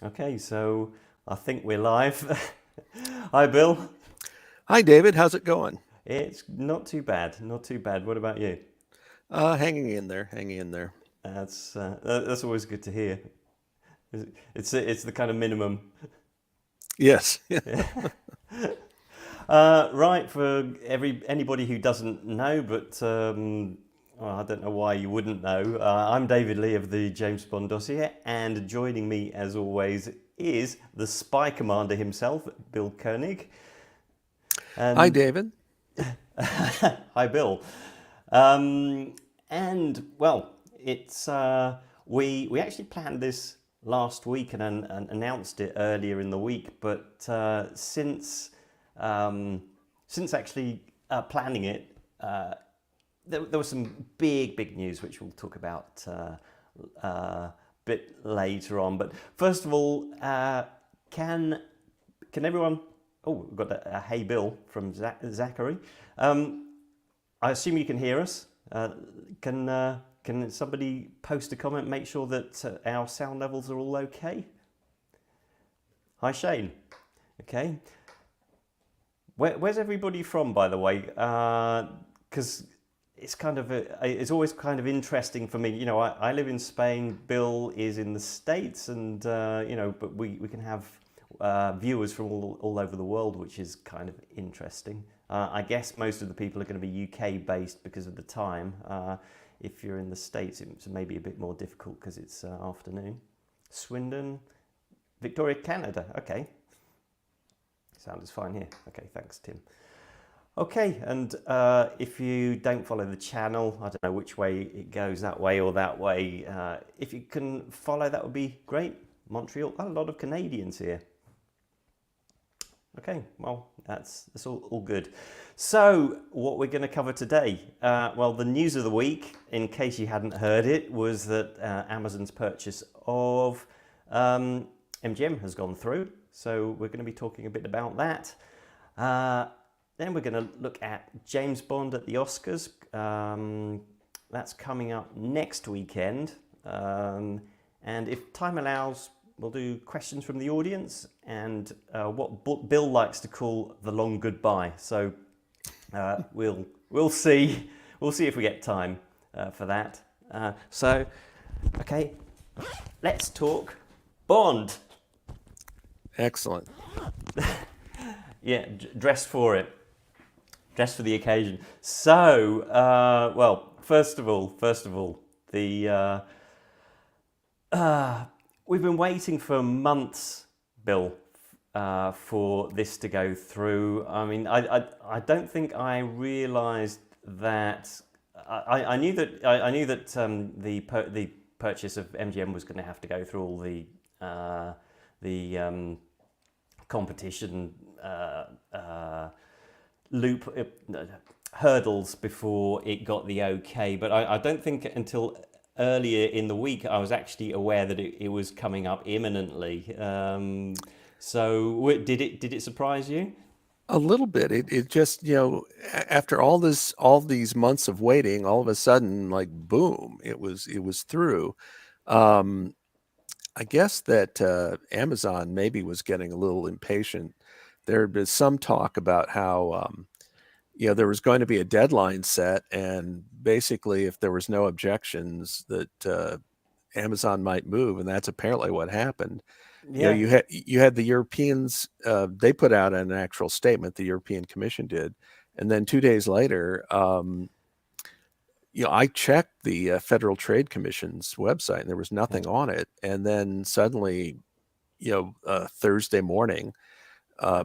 Okay, so I think we're live. Hi, Bill. Hi, David. How's it going? It's not too bad, not too bad. What about you? Hanging in there, hanging in there. That's always good to hear. It's the kind of minimum. Yes. Right, for anybody who doesn't know, but well, I don't know why you wouldn't know. I'm David Leigh of the James Bond Dossier, and joining me, as always, is the Spy Commander himself, Bill Koenig. Hi, And David. hi, Bill. Um, and well, it's we actually planned this last week and announced it earlier in the week, but since actually planning it, there was some big news which we'll talk about a bit later on. But first of all, can can everyone? Oh, we've got a hey Bill from Zachary. I assume you can hear us. Can somebody post a comment, make sure that our sound levels are all okay? Hi Shane. Okay. Where's everybody from, by the way? Because it's always kind of interesting for me. You know, I live in Spain. Bill is in the States, and but we can have viewers from all over the world, which is kind of interesting. I guess most of the people are going to be UK based because of the time. If you're in the States, it's maybe a bit more difficult because it's afternoon. Swindon, Victoria, Canada. Okay, sound is fine here. Okay, thanks, Tim. Okay, and if you don't follow the channel, I don't know which way it goes, that way or that way. If you can follow, that would be great. Montreal, a lot of Canadians here. Okay, well, that's all good. So, what we're going to cover today? Well, the news of the week, in case you hadn't heard it, was that Amazon's purchase of MGM has gone through. So, we're going to be talking a bit about that. Then we're going to look at James Bond at the Oscars. That's coming up next weekend. And if time allows, we'll do questions from the audience and what Bill likes to call the long goodbye. So we'll see if we get time for that. Okay, let's talk Bond. Excellent. Yeah, dressed for it. Dressed for the occasion. So, well, first of all, the we've been waiting for months, Bill, for this to go through. I mean, I don't think I realised that. I knew that the purchase of MGM was going to have to go through all the competition loop hurdles before it got the okay. But I don't think until earlier in the week I was actually aware that it was coming up imminently. So did it surprise you? A little bit. It just, after all these months of waiting, all of a sudden, like boom, it was through. Um, I guess that Amazon maybe was getting a little impatient. There had been some talk about how there was going to be a deadline set, and basically, if there was no objections, that Amazon might move, and that's apparently what happened. Yeah. You had the Europeans. They put out an actual statement. The European Commission did, and then 2 days later, I checked the Federal Trade Commission's website, and there was Yeah. nothing on it. And then suddenly, Thursday morning, uh,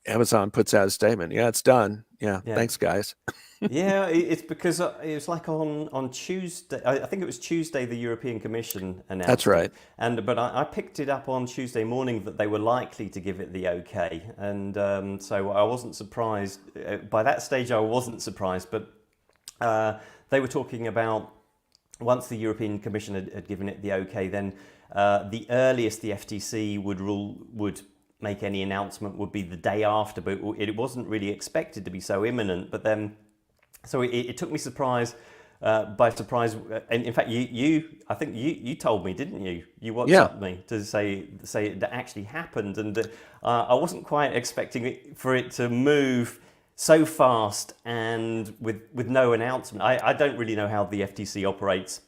Amazon puts out a statement. Yeah, it's done. Yeah, Yeah. thanks, guys. Yeah, it's because it was like on Tuesday. I think it was Tuesday the European Commission That's announced it, right. but I picked it up on Tuesday morning that they were likely to give it the okay, and so I wasn't surprised. By that stage, I wasn't surprised, but they were talking about once the European Commission had given it the okay, then the earliest the FTC would make any announcement would be the day after, but it wasn't really expected to be so imminent. But then, so it took me surprise by surprise. And in fact, I think you told me, didn't you? You Yeah. WhatsApped me to say that actually happened, and I wasn't quite expecting for it to move so fast and with no announcement. I don't really know how the FTC operates,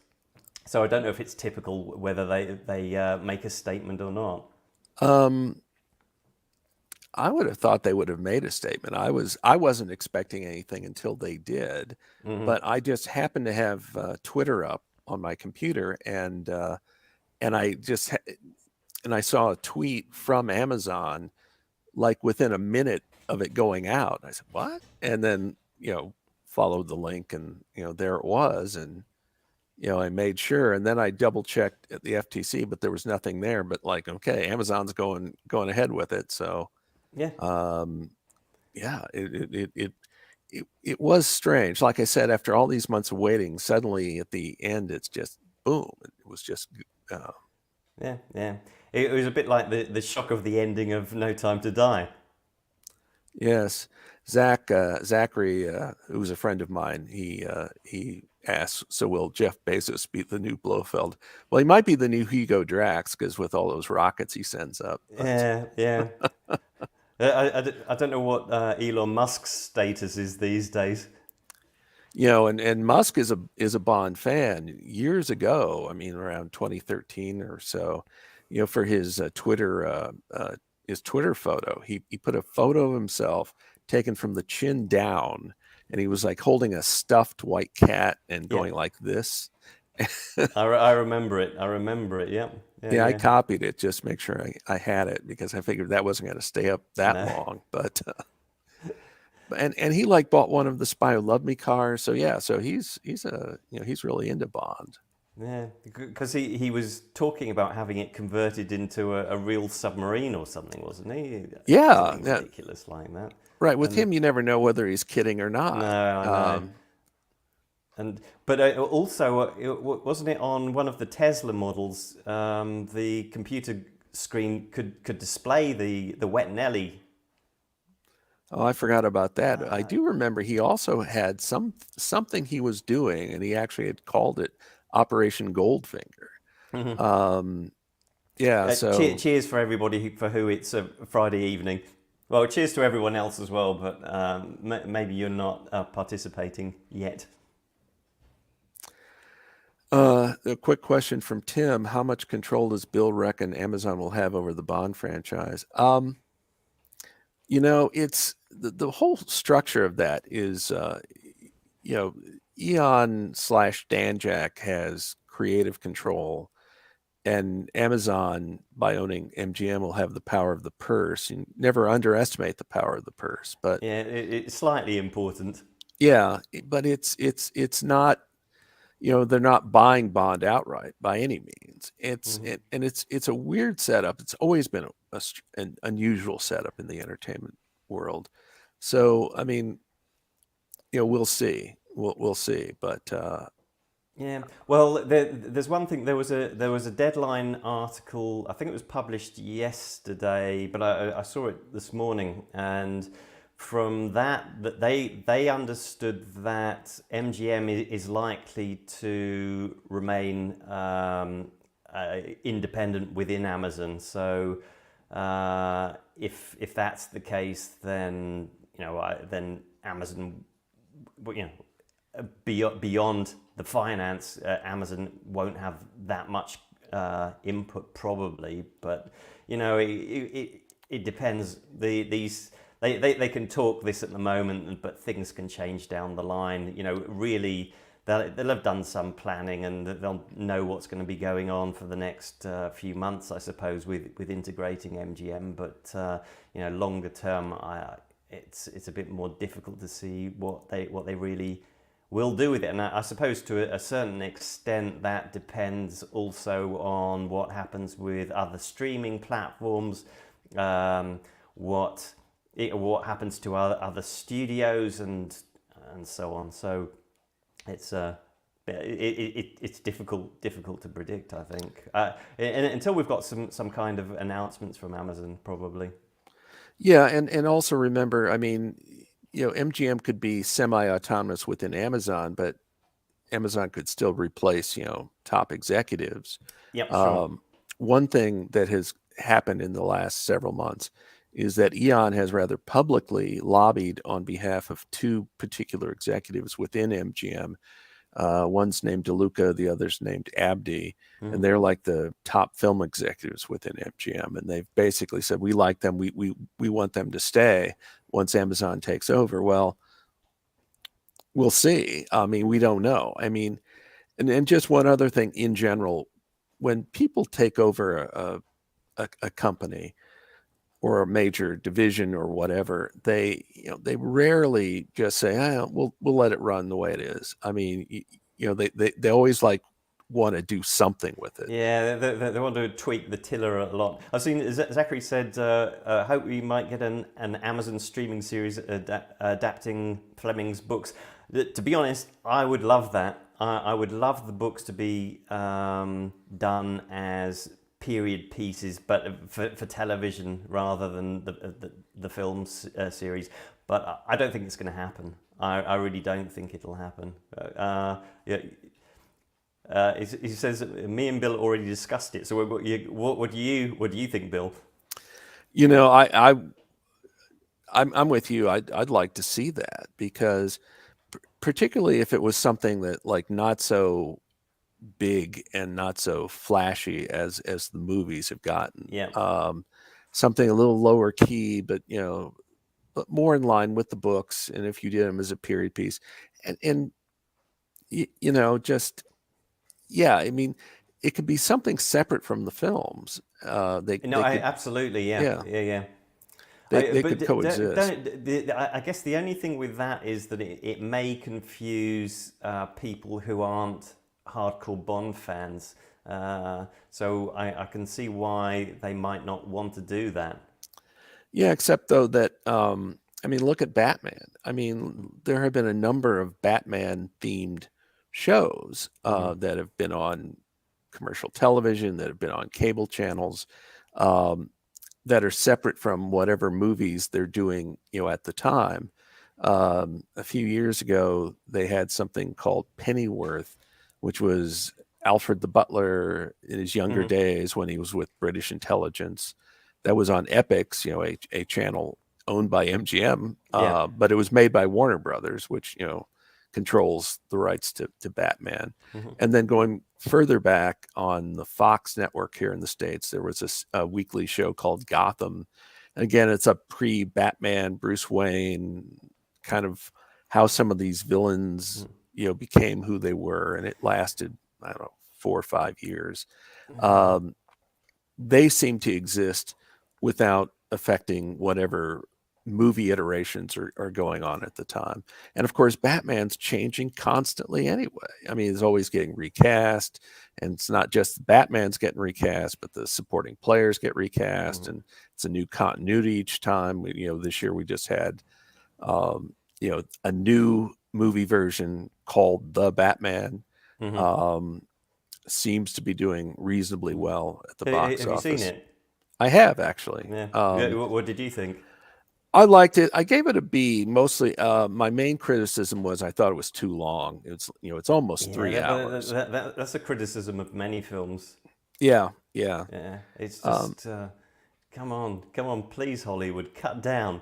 so I don't know if it's typical whether they make a statement or not. Um, I would have thought they would have made a statement. I wasn't expecting anything until they did, Hmm. but I just happened to have Twitter up on my computer, and I saw a tweet from Amazon like within a minute of it going out. I said, "What?" And then followed the link, and there it was, and I made sure, and then I double checked at the FTC, but there was nothing there. But like, okay, Amazon's going ahead with it, so. Yeah. Um, yeah, it was strange. Like I said, after all these months of waiting, suddenly at the end, it's just boom. It was just, uh, Yeah, yeah. It was a bit like the shock of the ending of No Time to Die. yes. Zachary, who was a friend of mine, he asked, "So will Jeff Bezos be the new Blofeld?" Well, he might be the new Hugo Drax because with all those rockets he sends up. But Yeah, yeah. I don't know what Elon Musk's status is these days. and Musk is a Bond fan. Years ago, I mean, around 2013 or so, for his Twitter photo, he put a photo of himself taken from the chin down, and he was like holding a stuffed white cat and Yeah, going like this. I remember it. I remember it. Yeah, yeah, Yeah, I yeah. copied it just to make sure I had it because I figured that wasn't going to stay up that No. long. But and he like bought one of the Spy Who Loved Me cars. So yeah, so he's really into Bond. Yeah, because he was talking about having it converted into a real submarine or something, wasn't he? Yeah, Something that ridiculous like that. right. With And him, you never know whether he's kidding or no, not. I know. And but also, wasn't it on one of the Tesla models? The computer screen could display the wet Nelly. Oh, I forgot about that. I Uh, do remember he also had something he was doing, and he actually had called it Operation Goldfinger. mhm. Um, yeah, so Cheers for everybody for who it's a Friday evening. Well, cheers to everyone else as well, but maybe you're not participating yet. a quick question from Tim: how much control does Bill reckon Amazon will have over the Bond franchise? It's the whole structure of that is, you know, Eon slash Danjak has creative control, and Amazon, by owning MGM, will have the power of the purse. You never underestimate the power of the purse, but Yeah, it's slightly important. yeah, but it's not. They're not buying Bond outright by any means. Hmm. And it's a weird setup. It's always been an unusual setup in the entertainment world. So I mean, we'll see. We'll see. But Yeah. Well, there's one thing. There was a deadline article. I think it was published yesterday, but I saw it this morning, and from that they understood that MGM is likely to remain independent within Amazon. So if that's the case, then then Amazon, beyond the finance, Amazon won't have that much input probably, but it depends. They can talk this at the moment, but things can change down the line. Really, they'll have done some planning and they'll know what's going to be going on for the next few months, I suppose, with integrating MGM. But longer term, it's a bit more difficult to see what they really will do with it. And I suppose to a certain extent that depends also on what happens with other streaming platforms, what happens to other studios and so on. So it's it's difficult to predict, I think, until we've got some kind of announcements from Amazon, probably. yeah, and also remember, I mean, MGM could be semi-autonomous within Amazon, but Amazon could still replace, top executives. Yep, sure. Um, One thing that has happened in the last several months is that Eon has rather publicly lobbied on behalf of two particular executives within MGM. One's named DeLuca, the other's named Abdi, and Mhm. they're like the top film executives within MGM. And they've basically said, we like them, we want them to stay once Amazon takes over. Well, we'll see. I mean, we don't know. I mean, and just one other thing in general, when people take over a company or a major division or whatever, they rarely just say, we'll let it run the way it is. I mean, they always like want to do something with it. Yeah, they want to tweak the tiller a lot. I've seen Zachary said, hope we might get an Amazon streaming series adapting Fleming's books. To be honest, I would love that. I would love the books to be done as period pieces, but for television rather than the film series. But I don't think it's going to happen. I really don't think it'll happen. Yeah. He says me and Bill already discussed it. So what do you think, Bill? I'm with you. I'd like to see that because particularly if it was something that like not so big and not so flashy as the movies have gotten. Yeah. Something a little lower key, but but more in line with the books. And if you did them as a period piece, and just yeah, I mean, it could be something separate from the films. No, They could absolutely, yeah, yeah yeah. they But could coexist. I guess the only thing with that is that it may confuse people who aren't hardcore Bond fans. So I can see why they might not want to do that. Yeah, except though that I mean, look at Batman. I mean, there have been a number of Batman themed shows Hmm. that have been on commercial television, that have been on cable channels, um, that are separate from whatever movies they're doing, at the time. A few years ago, they had something called Pennyworth, which was Alfred the Butler in his younger Hmm. days when he was with British intelligence. That was on Epix, a channel owned by MGM, Yeah. but it was made by Warner Brothers, which controls the rights to Batman. Hmm. And then going further back on the Fox network here in the States, there was a weekly show called Gotham. Again, it's a pre-Batman, Bruce Wayne, kind of how some of these villains, became who they were, and it lasted, I don't know, 4 or 5 years. Hmm. Um, they seem to exist without affecting whatever movie iterations are going on at the time. And of course, Batman's changing constantly anyway. I mean, he's always getting recast, and it's not just Batman's getting recast, but the supporting players get recast, Hmm. and it's a new continuity each time. This year we just had, a new movie version called The Batman. Hmm. Um, Seems to be doing reasonably well at the box Have you seen office. it? I have actually. Yeah. Yeah. What did you think? I liked it. I gave it a B. Mostly, my main criticism was I thought it was too long. It's almost Yeah, 3 hours. that's a criticism of many films. Yeah, yeah, Yeah, it's um, just come on, please, Hollywood, cut down.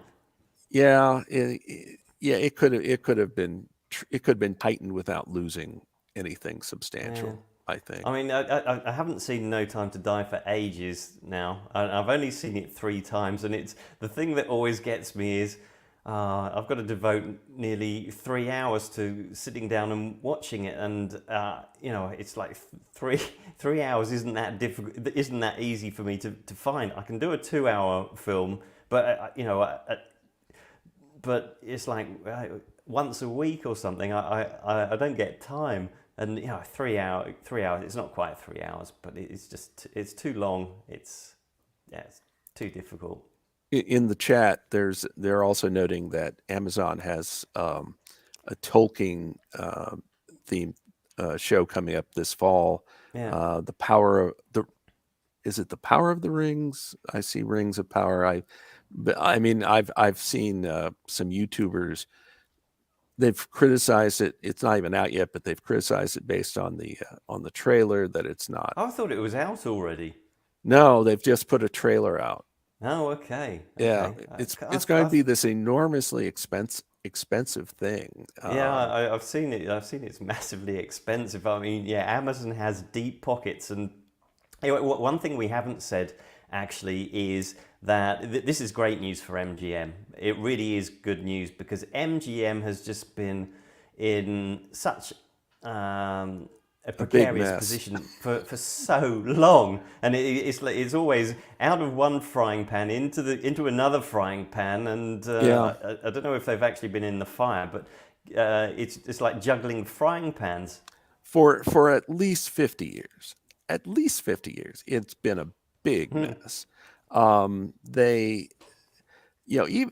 yeah. Yeah, it could have been tightened without losing anything Yeah, substantial, I think. I mean, I haven't seen No Time to Die for ages now. I've only seen it 3 times, and it's the thing that always gets me is I've got to devote nearly 3 hours to sitting down and watching it, and it's like three 3 hours isn't that difficult, isn't that easy for me to find. I can do a 2 hour film, but but it's like once a week or something. I don't get time, and 3 hours. It's not quite 3 hours, but it's too long. It's too difficult. In the chat, they're also noting that Amazon has a Tolkien themed show coming up this fall. Yeah. The power of the Is it the Power of the Rings? I see Rings of Power. But I mean, I've seen some YouTubers they've criticized it. It's not even out yet, but they've criticized it based on the trailer that it's not. I thought it was out already. No, they've just put a trailer out. Oh, okay, Yeah, okay. it's going to be this enormously expensive thing. Yeah, I've seen it. I've seen it's massively expensive. I mean, yeah, Amazon has deep pockets, and anyway, one thing we haven't said actually is that this is great news for MGM. It really is good news because MGM has just been in such a A big precarious mess. position for so long, and it's always out of one frying pan into another frying pan, and Yeah, I don't know if they've actually been in the fire, but it's like juggling frying pans. for at least 50 years. At least 50 years, it's been a big mess. They, even,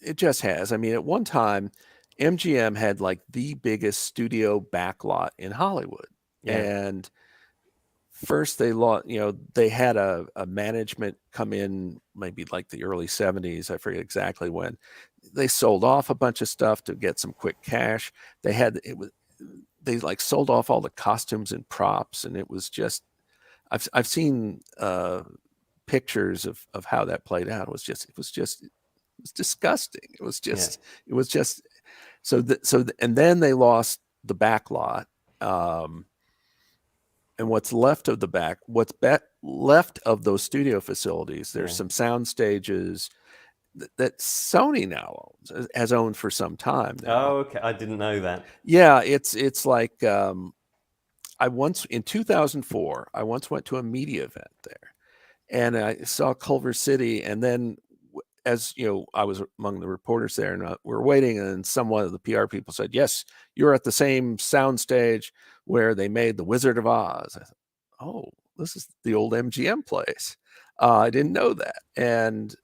it just has. I mean, at one time, MGM had like the biggest studio backlot in Hollywood. Yeah, And first they lost, they had a management come in maybe like the early 70s. I forget exactly when. They sold off a bunch of stuff to get some quick cash. They like sold off all the costumes and props, and it was just, I've seen pictures of how that played out. It was disgusting. yeah, It was just and then they lost the back lot. And what's left of left of those studio facilities, there's yeah. some sound stages that Sony now has owned for some time now. Oh, okay. I didn't know that. Yeah, it's like I once in 2004, I once went to a media event there, and I saw Culver City, and then as I was among the reporters there, and we were waiting, and someone of the PR people said, "Yes, you're at the same soundstage where they made The Wizard of Oz." I thought, "Oh, this is the old MGM place." I didn't know that, and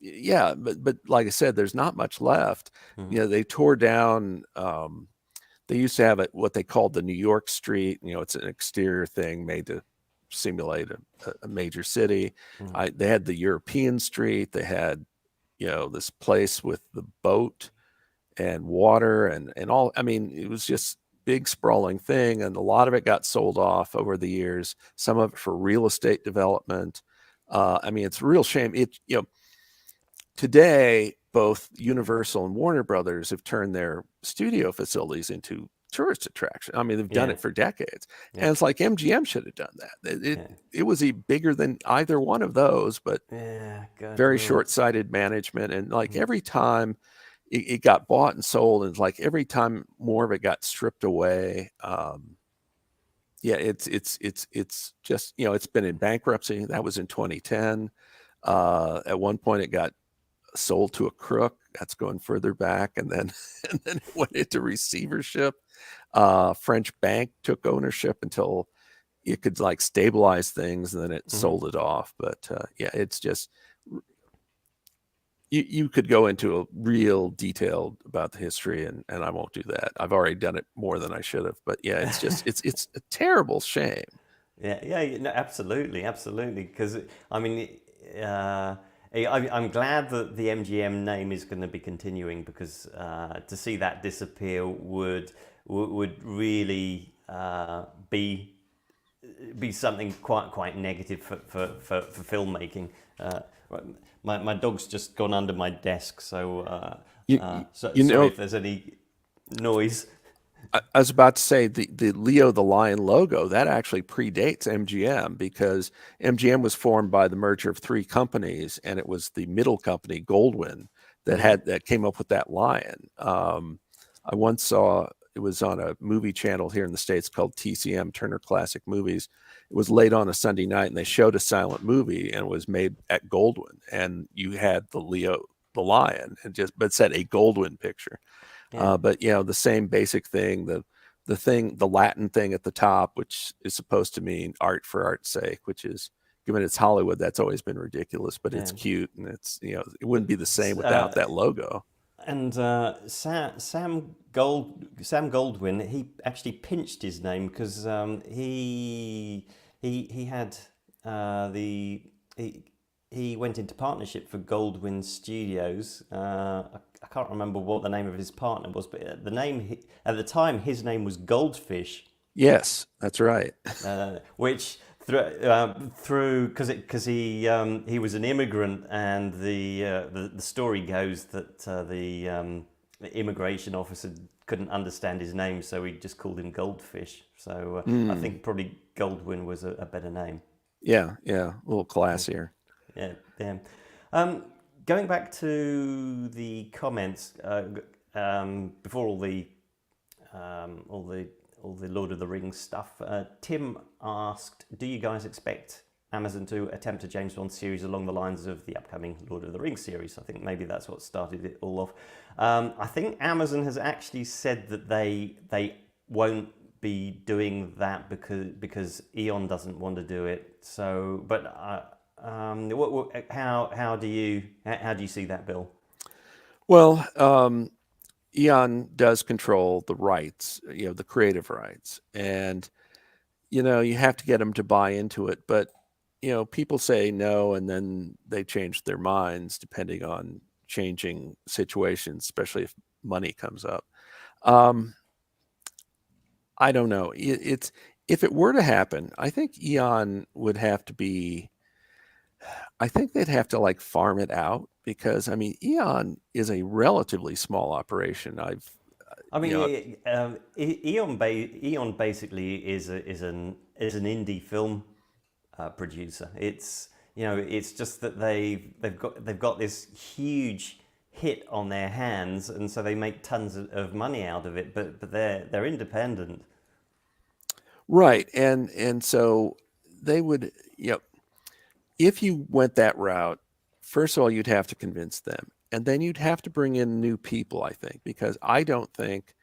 yeah, but like I said, there's not much left. Mhm. They tore down. They used to have what they called the New York Street. It's an exterior thing made to simulate a major city. Mhm. They had the European Street. They had, this place with the boat and water and all. I mean, it was just big sprawling thing, and a lot of it got sold off over the years. Some of it for real estate development. I mean, it's a real shame. Today, both Universal and Warner Brothers have turned their studio facilities into tourist attraction. I mean, they've done Yeah, it for decades, yeah, and it's like MGM should have done that. It yeah, it was bigger than either one of those, but yeah. God very willing. short-sighted management. And like Mhm. every time it got bought and sold, and like every time more of it got stripped away. Yeah, it's just it's been in bankruptcy. That was in 2010. At one point, it got sold to a crook. That's going further back, and then and then it went into receivership. French bank took ownership until it could like stabilize things, and then it Mhm. sold it off. But yeah, it's just you could go into a real detail about the history, and I won't do that. I've already done it more than I should have. But yeah, it's a terrible shame. Yeah, yeah, no, absolutely, absolutely. Because I mean, I'm glad that the MGM name is going to be continuing because to see that disappear would really be something quite negative for filmmaking. Right, my dog's just gone under my desk, so You, so you sorry know, if there's any noise. I was about to say the Leo the Lion logo that actually predates MGM because MGM was formed by the merger of three companies, and it was the middle company Goldwyn Hmm. that came up with that lion. I once saw it was on a movie channel here in the States called TCM, Turner Classic Movies. It was late on a Sunday night, and they showed a silent movie, and it was made at Goldwyn, and you had the Leo the lion, and but said a Goldwyn picture. Yeah. But the same basic thing, the Latin thing at the top, which is supposed to mean art for art's sake, which is, given it's Hollywood, that's always been ridiculous, but it's Yeah. cute, and it wouldn't be the same without that logo. And Sam Goldwyn, he actually pinched his name because he had the he he went into partnership for Goldwyn Studios. I can't remember what the name of his partner was, but at the time his name was Goldfish. Yes, that's right. Which through because he was an immigrant, and the story goes that the immigration officer couldn't understand his name, so he just called him Goldfish. So I think probably Goldwyn was a better name. Yeah, a little classier. Yeah, yeah. Going back to the comments before all the Lord of the Rings stuff, Tim asked, "Do you guys expect Amazon to attempt a James Bond series along the lines of the upcoming Lord of the Rings series?" I think maybe that's what started it all off. I think Amazon has actually said that they won't be doing that because Eon doesn't want to do it. So, but how do you see that, Bill? Well, Eon does control the rights, the creative rights, and you have to get them to buy into it. But people say no, and then they change their minds depending on changing situations, especially if money comes up. I don't know. If it were to happen, I think Eon would have to be. I think they'd have to like farm it out because I mean Eon is a relatively small operation. I mean, you know, Eon basically is an indie film producer. It's just that they've got this huge hit on their hands, and so they make tons of money out of it. But they're independent. right, and so they would, if you went that route, first of all, you'd have to convince them, and then you'd have to bring in new people. I think because I don't think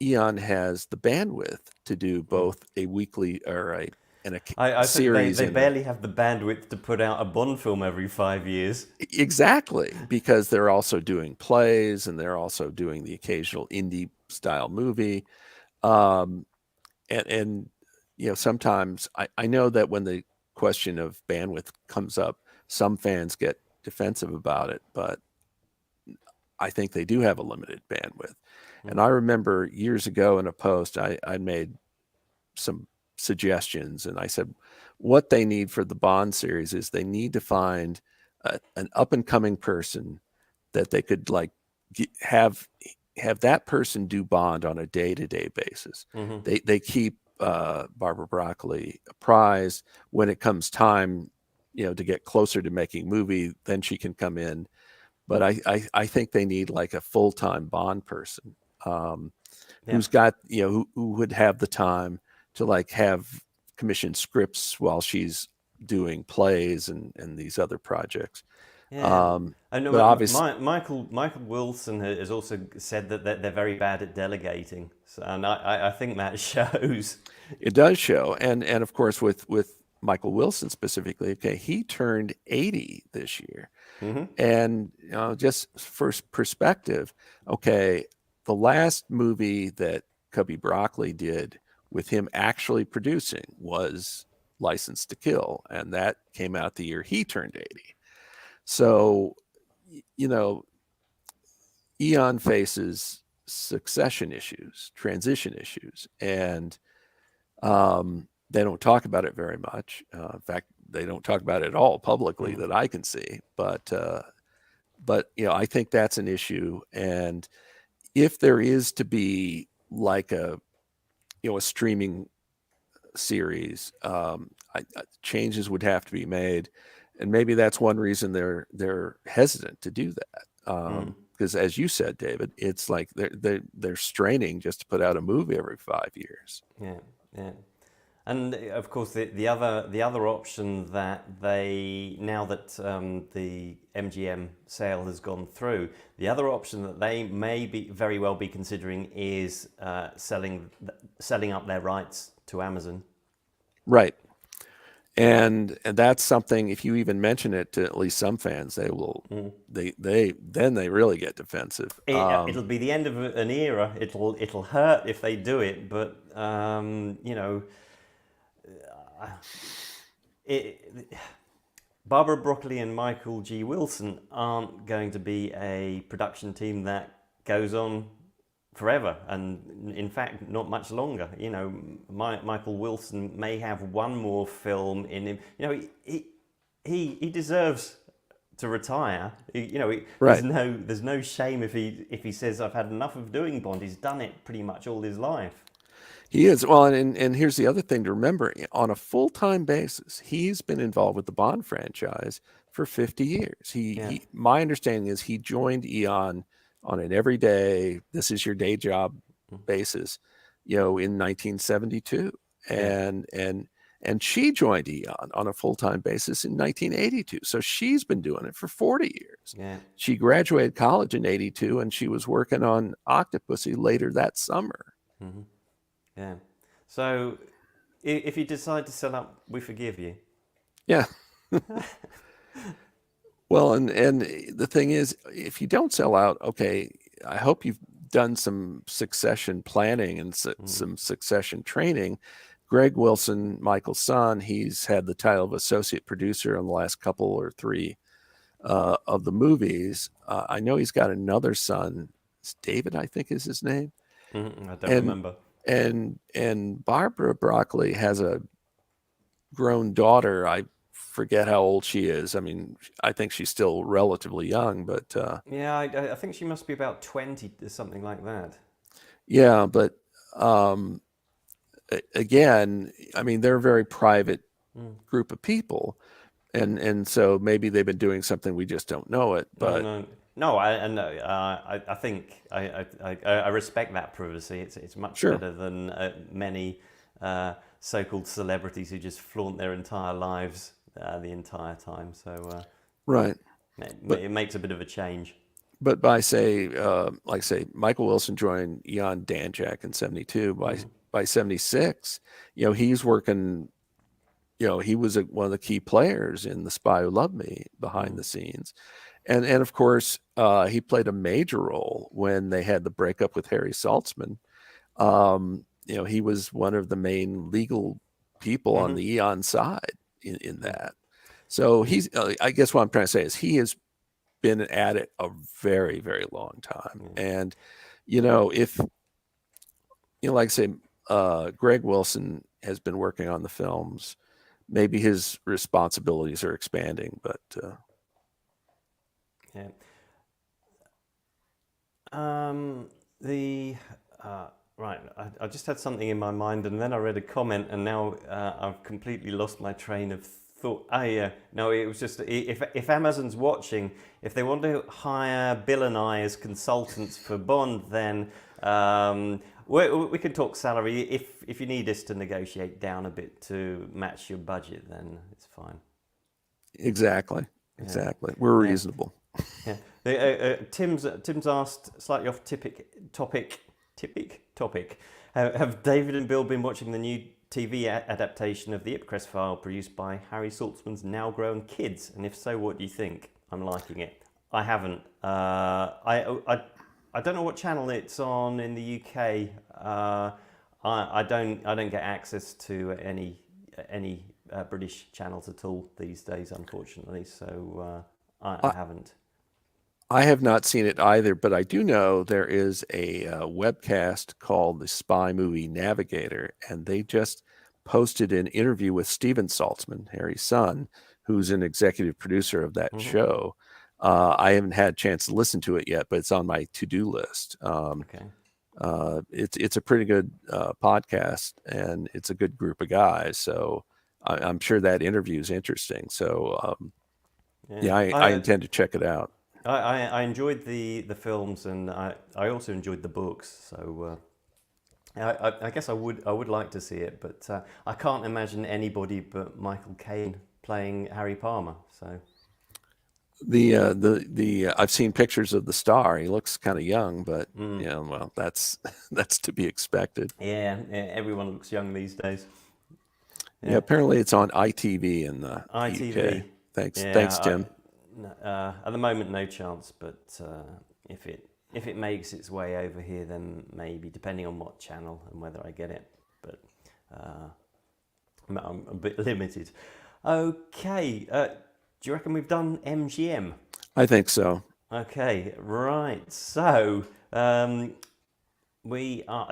Eon has the bandwidth to do both a weekly or a I think series they and a barely have the bandwidth to put out a Bond film every 5 years. exactly because they're also doing plays and they're also doing the occasional indie style movie. Um, and sometimes I know that when the question of bandwidth comes up, some fans get defensive about it, but I think they do have a limited bandwidth. And I remember years ago in a post, I made some suggestions and I said, what they need for the Bond series is they need to find an up and coming person that they could like have that person do Bond on a day-to-day basis. Mm-hmm. They keep Barbara Broccoli apprised when it comes time, to get closer to making movie, then she can come in. But I think they need like a full-time Bond person who's got, who would have the time to like have commissioned scripts while she's doing plays and these other projects. Yeah, I know. But obviously, Michael Wilson has also said that they're very bad at delegating, and I think that shows. it does show, and of course with Michael Wilson specifically, okay, he turned 80 this year, and just for perspective, okay, the last movie that Cubby Broccoli did with him actually producing was License to Kill, and that came out the year he turned 80. So, Eon faces succession issues, transition issues, and they don't talk about it very much. In fact, they don't talk about it at all publicly that I can see. But I think that's an issue. And if there is to be like a streaming series, changes would have to be made, and maybe that's one reason they're hesitant to do that. Because as you said, David, it's like they're straining just to put out a movie every 5 years. Yeah, yeah. And of course, the other option that now that the MGM sale has gone through, the other option that they may very well be considering is selling up their rights to Amazon. Right. And that's something, if you even mention it to at least some fans, they will they really get defensive. It'll be the end of an era. It'll hurt if they do it, but Barbara Broccoli and Michael G. Wilson aren't going to be a production team that goes on forever, and in fact not much longer. You know, Michael Wilson may have one more film in him. You know, he deserves to retire. You know, Right. there's no shame if he says I've had enough of doing Bond. He's done it pretty much all his life. He is. Well, and here's the other thing to remember. On a full-time basis, he's been involved with the Bond franchise for 50 years. Yeah. My understanding is he joined Eon on an everyday, this is your day job basis, in 1972. Yeah. And she joined Eon on a full-time basis in 1982. So she's been doing it for 40 years. Yeah. She graduated college in 82, and she was working on Octopussy later that summer. Mm-hmm. Yeah. So if you decide to sell up, we forgive you. Yeah. Well, and the thing is, if you don't sell out, okay, I hope you've done some succession planning and some succession training. Greg Wilson, Michael's son, he's had the title of associate producer on the last couple or three of the movies. I know he's got another son. It's David, I think is his name. I don't remember. And Barbara Broccoli has a grown daughter. I forget how old she is. I mean, I think she's still relatively young, but yeah, I think she must be about 20 or something like that. yeah, but again, I mean, they're a very private group of people, and so maybe they've been doing something we just don't know it. But no, I think I respect that privacy. It's much Sure. better than many so-called celebrities who just flaunt their entire lives the entire time. So right. it makes a bit of a change. But by say Michael Wilson joined Jan Danjak in 72. By 76, he's working. He was one of the key players in The Spy Who Loved Me behind the scenes, and of course he played a major role when they had the breakup with Harry Saltzman. He was one of the main legal people on the Eon side in that. So he's. I guess what I'm trying to say is he has been at it a very, very long time. And, if, like I say, Greg Wilson has been working on the films, maybe his responsibilities are expanding, but. Yeah. Right, I just had something in my mind, and then I read a comment, and now I've completely lost my train of thought. Yeah, no, it was just if Amazon's watching, if they want to hire Bill and I as consultants for Bond, then we can talk salary. If you need us to negotiate down a bit to match your budget, then it's fine. Exactly. We're reasonable. Yeah. Tim's asked, slightly off topic. Have David and Bill been watching the new TV adaptation of the Ipcress File produced by Harry Saltzman's now grown kids? And if so, what do you think? I'm liking it. I haven't. I don't know what channel it's on in the UK. I don't get access to any British channels at all these days, unfortunately. So I haven't. I have not seen it either, but I do know there is a webcast called the Spy Movie Navigator, and they just posted an interview with Steven Saltzman, Harry's son, who's an executive producer of that show. I haven't had a chance to listen to it yet, but it's on my to-do list. Okay. It's a pretty good podcast, and it's a good group of guys, so I'm sure that interview is interesting. So I intend to check it out. I enjoyed the films, and I also enjoyed the books. So I guess I would like to see it, but I can't imagine anybody but Michael Caine playing Harry Palmer. So I've seen pictures of the star. He looks kind of young, but well, that's to be expected. Yeah, everyone looks young these days. Yeah, apparently it's on ITV in the ITV. UK. Thanks, Tim. At the moment, no chance. But if it makes its way over here, then maybe, depending on what channel and whether I get it. But I'm a bit limited. Okay, you reckon we've done MGM? I think so. Okay, right. So we are.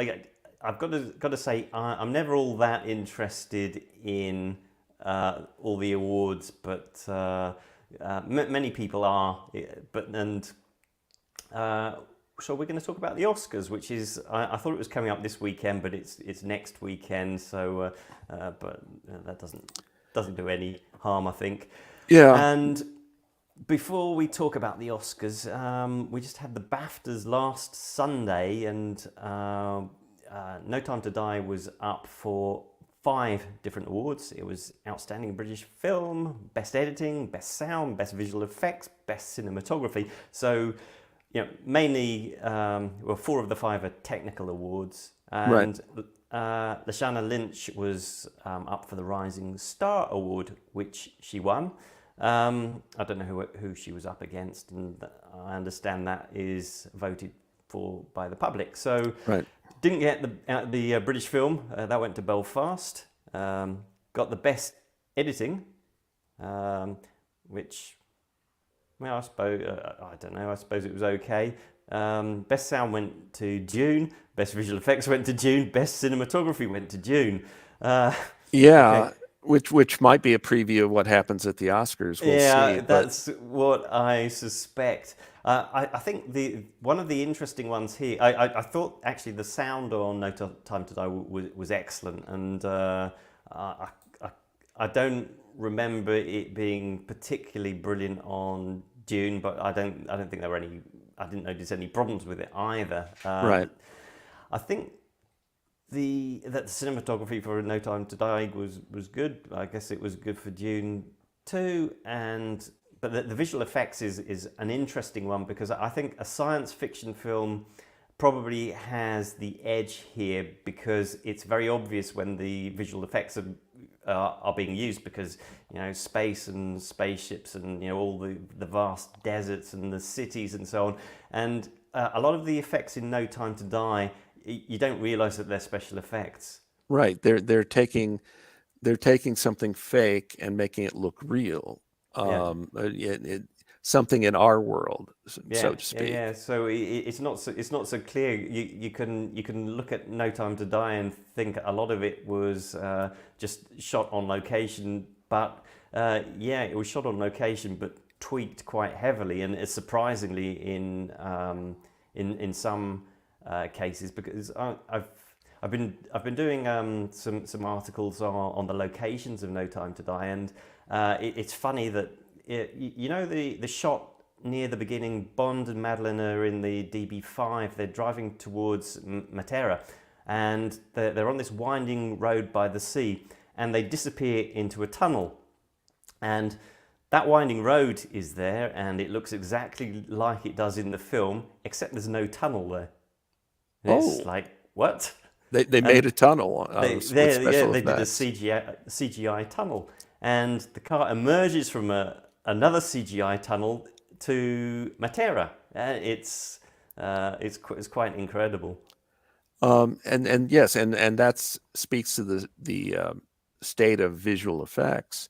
I've got to say I'm never all that interested in all the awards, but many people are. So we're going to talk about the Oscars, which is I thought it was coming up this weekend, but it's next weekend. So but that doesn't do any harm, I think. Yeah. And before we talk about the Oscars, we just had the BAFTAs last Sunday, and No Time to Die was up for 5 different awards. It was Outstanding British Film, Best Editing, Best Sound, Best Visual Effects, Best Cinematography. So, mainly, 4 of the 5 are technical awards. And Lashana Lynch was up for the Rising Star Award, which she won. I don't know who she was up against, and I understand that is voted for by the public. So didn't get the British film, that went to Belfast. Got the best editing, which, well, I suppose, I don't know, I suppose it was okay. Best sound went to June, best visual effects went to June, best cinematography went to June. Okay. Which might be a preview of what happens at the Oscars. We'll see. That's what I suspect. I think one of the interesting ones here, I thought actually the sound on No Time to Die was excellent, and I don't remember it being particularly brilliant on Dune, but I don't think there were any. I didn't notice any problems with it either. I think the cinematography for No Time to Die was good. I guess it was good for Dune too, but the visual effects is an interesting one, because I think a science fiction film probably has the edge here, because it's very obvious when the visual effects are being used, because space and spaceships and all the vast deserts and the cities and so on, and a lot of the effects in No Time to Die, you don't realize that they're special effects. Right. They're taking something fake and making it look real. Something in our world, so to speak. Yeah. So it's not so clear. You can look at No Time to Die and think a lot of it was just shot on location, but it was shot on location, but tweaked quite heavily, and surprisingly in some cases, because I've been doing some articles on the locations of No Time to Die, and it's funny that the shot near the beginning, Bond and Madeline are in the DB5. They're driving towards Matera, and they're on this winding road by the sea, and they disappear into a tunnel, and that winding road is there, and it looks exactly like it does in the film, except there's no tunnel there. It's like, what? They made a tunnel. They did a CGI tunnel, and the car emerges from another CGI tunnel to Matera. It's quite incredible. And yes, and that speaks to the state of visual effects.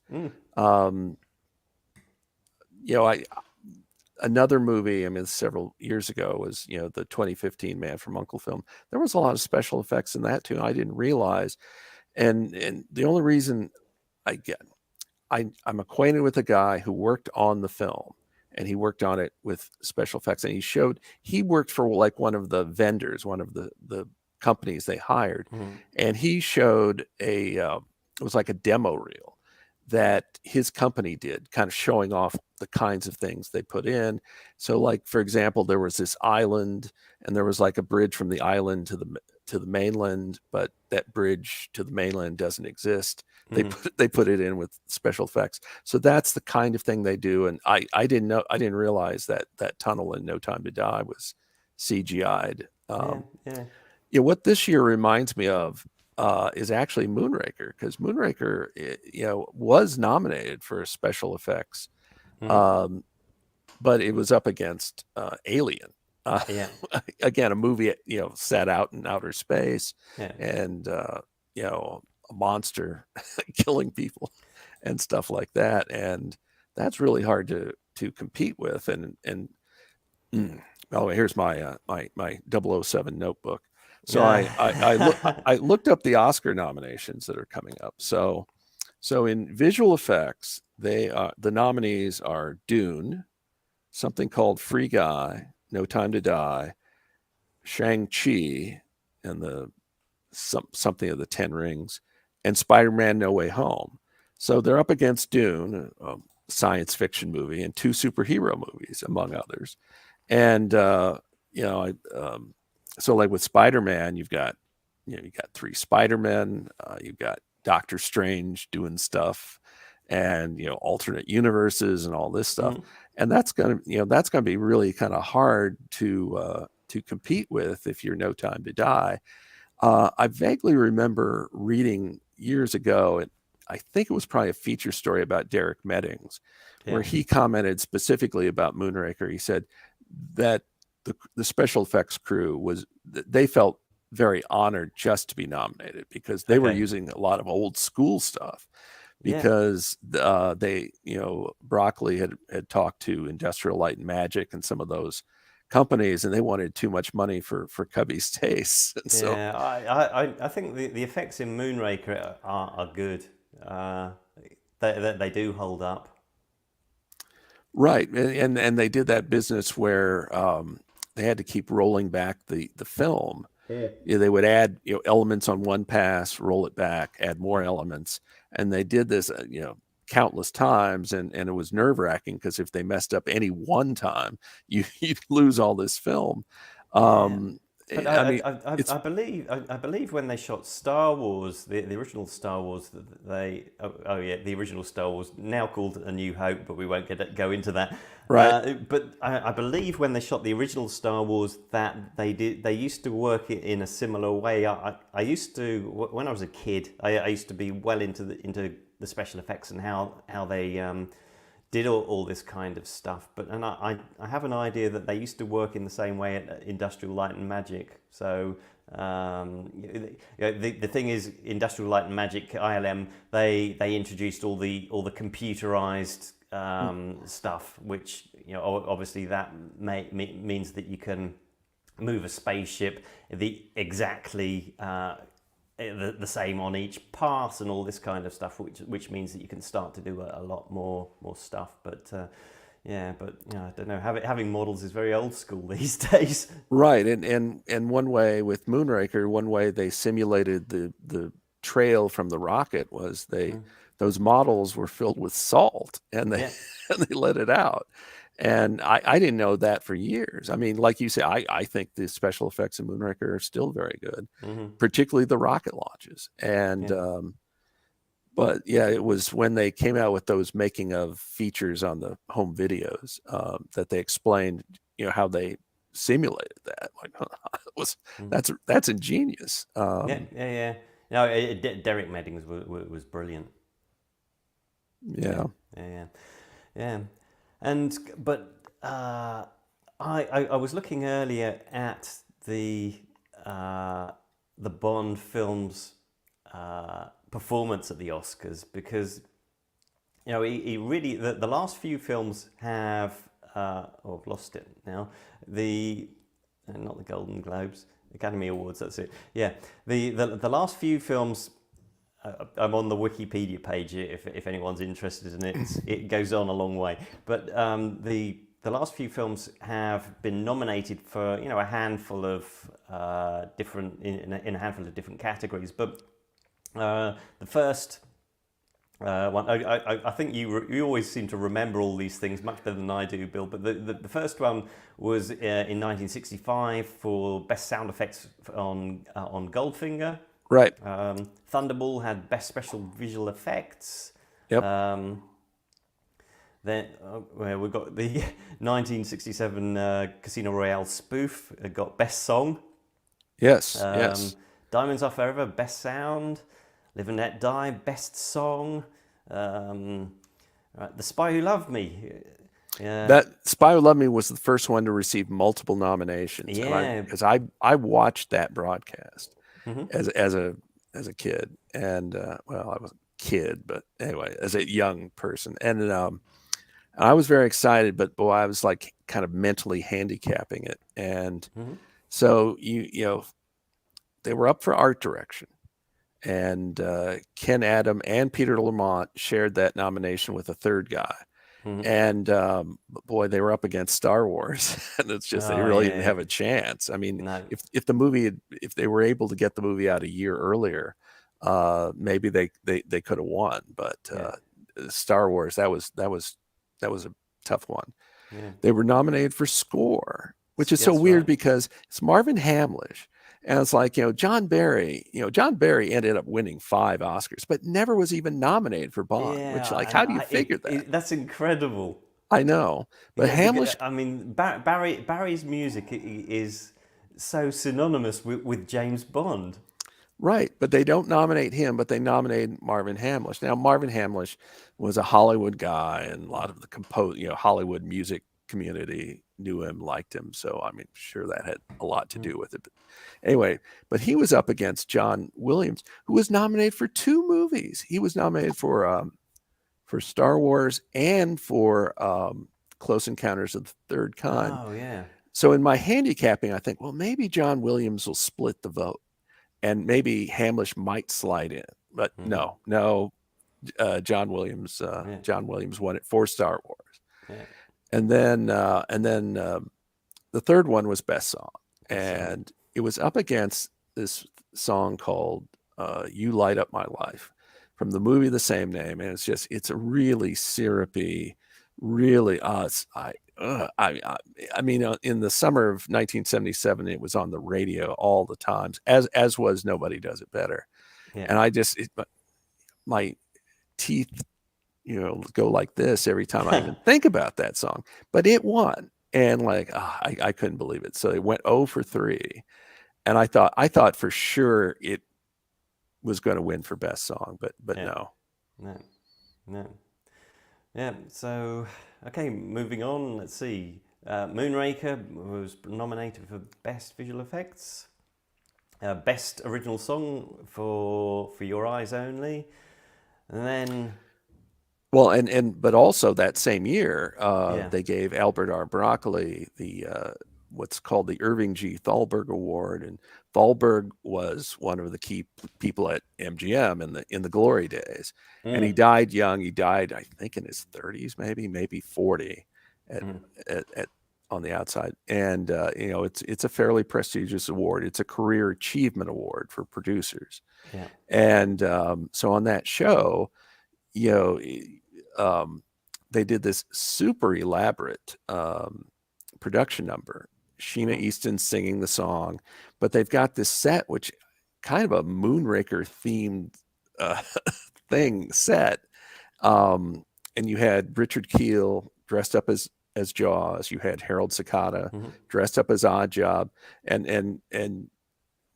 Another movie, several years ago, was the 2015 Man from U.N.C.L.E. film. There was a lot of special effects in that too. I didn't realize, and the only reason I'm acquainted with a guy who worked on the film, and he worked on it with special effects, and he worked for like one of the vendors, one of the companies they hired, and he showed it was like a demo reel that his company did, kind of showing off the kinds of things they put in. So, like, for example, there was this island, and there was like a bridge from the island to the mainland, but that bridge to the mainland doesn't exist. They put it in with special effects. So that's the kind of thing they do. And I didn't realize that tunnel in No Time to Die was CGI'd. What this year reminds me of is actually Moonraker, because Moonraker, was nominated for special effects, but it was up against Alien. Again, a movie, set out in outer space, and a monster killing people and stuff like that. And that's really hard to compete with. And by the way, here's my my 007 notebook. So I looked up the Oscar nominations that are coming up. So in visual effects, the nominees are Dune, something called Free Guy, No Time to Die, Shang-Chi, and something of the Ten Rings, and Spider-Man: No Way Home. So they're up against Dune, a science fiction movie, and two superhero movies, among others. And you know, so like with Spider-Man, you've got three Spider-Men, you've got Doctor Strange doing stuff, and alternate universes and all this stuff. Mm. And that's gonna be really kind of hard to compete with if you're No Time to Die. I vaguely remember reading years ago, and I think it was probably a feature story about Derek Meddings, where he commented specifically about Moonraker. He said that the special effects crew they felt very honored just to be nominated because they were using a lot of old school stuff. Because they, Broccoli had talked to Industrial Light and Magic and some of those companies, and they wanted too much money for Cubby's tastes. And so, I think the effects in Moonraker are good. They do hold up. Right, and they did that business where they had to keep rolling back the film. Yeah, they would add elements on one pass, roll it back, add more elements, and they did this countless times, and it was nerve-wracking because if they messed up any one time, you'd lose all this film. But I believe when they shot Star Wars, the original Star Wars, the original Star Wars, now called A New Hope, but we won't go into that. Right. But I believe when they shot the original Star Wars that they used to work it in a similar way. I used to, when I was a kid, I used to be well into the special effects and how they did all this kind of stuff, and I have an idea that they used to work in the same way at Industrial Light and Magic. So the thing is, Industrial Light and Magic (ILM) they introduced all the computerized stuff, which obviously that means that you can move a spaceship exactly the same on each pass and all this kind of stuff, which means that you can start to do a lot more stuff. But I don't know. Having models is very old school these days. Right, and one way with Moonraker, one way they simulated the trail from the rocket was those models were filled with salt, and they and they let it out. And I didn't know that for years. I mean, like you say, I think the special effects in Moonraker are still very good, particularly the rocket launches. And but yeah, it was when they came out with those making of features on the home videos that they explained, how they simulated that. Like, that's ingenious. No, Derek Meddings was brilliant. Yeah. But I was looking earlier at the Bond film's performance at the Oscars, because he really the last few films have I've lost it now, not the Golden Globes, Academy Awards, that's it. The last few films, I'm on the Wikipedia page if anyone's interested in it. It goes on a long way. But the last few films have been nominated for a handful of different in a handful of different categories. But the first one, I think you always seem to remember all these things much better than I do, Bill. But the first one was in 1965 for best sound effects on Goldfinger. Right. Thunderball had best special visual effects. Yep. Then we've got the 1967 Casino Royale spoof. It got best song. Yes. Yes. Diamonds Are Forever, best sound. Live and Let Die, best song. The Spy Who Loved Me. That Spy Who Loved Me was the first one to receive multiple nominations. Yeah. Because I watched that broadcast as a kid, and I was a kid, but anyway, as a young person, and And I was very excited, but boy, I was like kind of mentally handicapping it. And so you know, they were up for art direction, and Ken Adam and Peter Lamont shared that nomination with a third guy. And boy, they were up against Star Wars, and it's just they really didn't have a chance. I mean, No. if the movie if they were able to get the movie out a year earlier, maybe they could have won. But Star Wars, that was a tough one. Yeah. They were nominated for score, which is so weird because it's Marvin Hamlish. And it's like, John Barry ended up winning 5 Oscars, but never was even nominated for Bond, which, like, how do you figure that? That's incredible. I know. But Hamlish... I mean, Barry's music is so synonymous with James Bond. Right, but they don't nominate him, but they nominate Marvin Hamlish. Now, Marvin Hamlish was a Hollywood guy, and a lot of the Hollywood music community knew him, liked him. So, I mean, sure, that had a lot to do with it. But anyway, but he was up against John Williams, who was nominated for 2 movies. He was nominated for Star Wars and for Close Encounters of the Third Kind. Oh, yeah. So in my handicapping, I think, well, maybe John Williams will split the vote, and maybe Hamlish might slide in. But no, John Williams won it for Star Wars. Yeah. And then the third one was Best Song, and it was up against this song called "You Light Up My Life" from the movie the same name, and it's a really syrupy, really I mean, in the summer of 1977, it was on the radio all the times, as was Nobody Does It Better. Yeah. And my teeth, go like this every time I even think about that song. But it won, and like I couldn't believe it. So it went 0 for 3, and I thought for sure it was going to win for Best Song, but no. Yeah. So okay, moving on. Let's see. Moonraker was nominated for Best Visual Effects, Best Original Song for Your Eyes Only, and then. Well, but also that same year, they gave Albert R. Broccoli the what's called the Irving G. Thalberg Award, and Thalberg was one of the key people at MGM in the glory days, and he died young. He died, I think, in his 30s, maybe 40, on the outside. And it's a fairly prestigious award. It's a career achievement award for producers. Yeah. And so on that show, they did this super elaborate production number. Sheena Easton singing the song, but they've got this set, which kind of a Moonraker themed thing set. And you had Richard Kiel dressed up as Jaws. You had Harold Sakata dressed up as Oddjob, and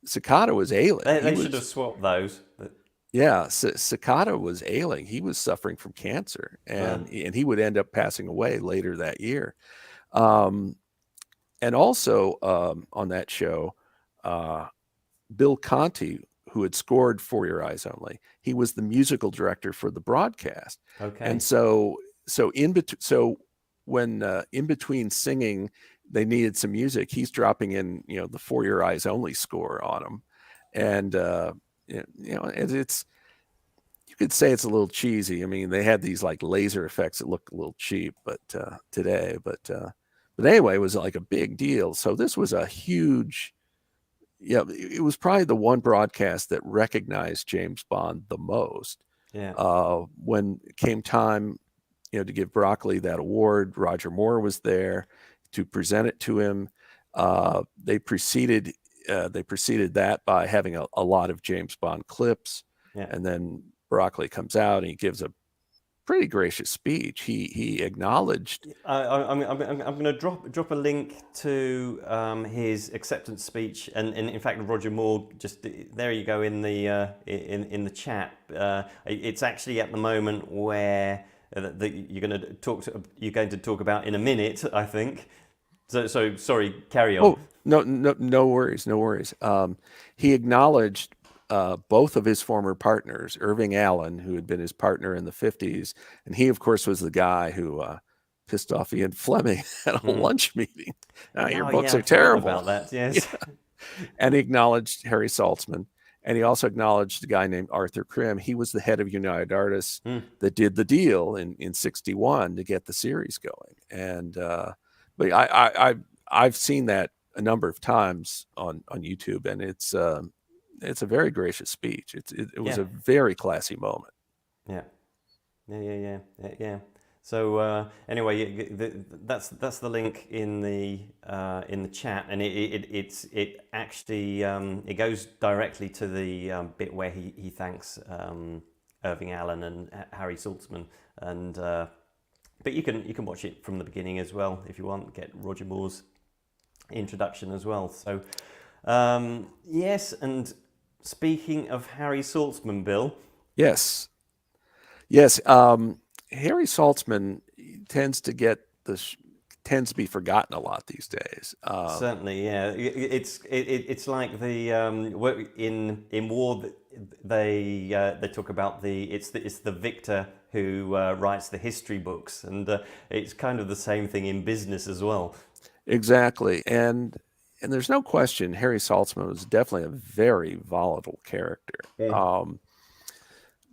Sakata was ailing. They should have swapped those. But... Yeah, Sakata was ailing. He was suffering from cancer, and he would end up passing away later that year. And also on that show, Bill Conti, who had scored For Your Eyes Only, he was the musical director for the broadcast. Okay. And so when in between singing, they needed some music, he's dropping in, the For Your Eyes Only score on them. And, it's, you could say it's a little cheesy. I mean, they had these like laser effects that look a little cheap, but today, but anyway, it was like a big deal. So this was a huge, it was probably the one broadcast that recognized James Bond the most. Yeah. When it came time, to give Broccoli that award, Roger Moore was there to present it to him. They preceded that by having a lot of James Bond clips. Yeah. And then Broccoli comes out and he gives a pretty gracious speech. He acknowledged. I'm going to drop a link to his acceptance speech, and in fact, Roger Moore, just there you go in the chat. It's actually at the moment where you're going to talk about in a minute, I think. So sorry, carry on. Oh, no worries. He acknowledged both of his former partners, Irving Allen, who had been his partner in the 50s, and he, of course, was the guy who pissed off Ian Fleming at a lunch meeting. Your Oh, books yeah, I are forgot terrible. about that. Yes. And he acknowledged Harry Saltzman. And he also acknowledged a guy named Arthur Krim. He was the head of United Artists that did the deal in 61 to get the series going. And but I've seen that a number of times on YouTube, and it's a very gracious speech. It was Yeah. a very classy moment. Yeah. Yeah. So anyway, that's the link in the chat, and it actually it goes directly to the bit where he thanks Irving Allen and Harry Saltzman, and but you can watch it from the beginning as well if you want. Get Roger Moore's introduction as well. So yes, and speaking of Harry Saltzman, Bill. Yes. Harry Saltzman tends to be forgotten a lot these days. Certainly, yeah. It's like the in war they talk about it's the victor who writes the history books, and it's kind of the same thing in business as well. Exactly, and there's no question Harry Saltzman was definitely a very volatile character.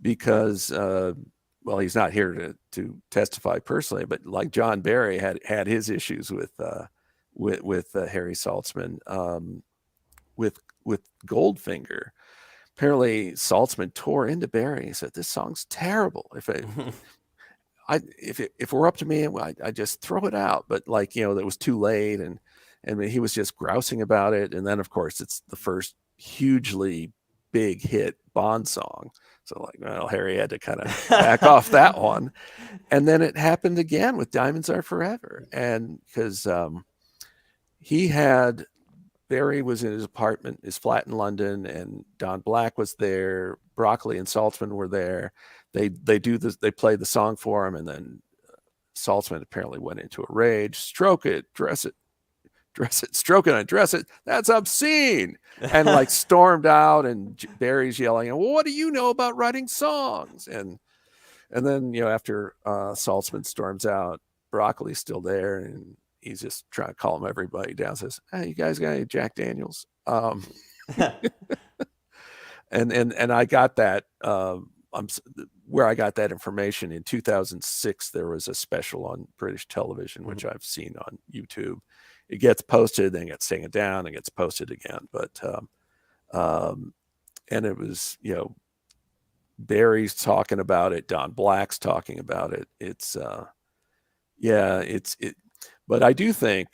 Because well, he's not here to testify personally, but like John Barry had his issues with Harry Saltzman, with Goldfinger. Apparently, Saltzman tore into Barry. He said, "This song's terrible. If it were up to me, I just throw it out." But like, that was too late, and he was just grousing about it. And then, of course, it's the first hugely big hit Bond song. So like, well, Harry had to kind of back off that one. And then it happened again with Diamonds Are Forever. And because Barry was in his apartment, his flat in London, and Don Black was there. Broccoli and Saltzman were there. They play the song for him. And then Saltzman apparently went into a rage. Stroke it, dress it, stroke it, undress it. That's obscene. And like stormed out, and Barry's yelling, "Well, what do you know about writing songs?" And then, after Saltzman storms out, Broccoli's still there, and he's just trying to calm everybody down. Says, "Hey, you guys got any Jack Daniels?" And I got that. Where I got that information in 2006, there was a special on British television, which I've seen on YouTube. It gets posted, then gets taken down, and gets posted again. But and it was, Barry's talking about it, Don Black's talking about it. It's but I do think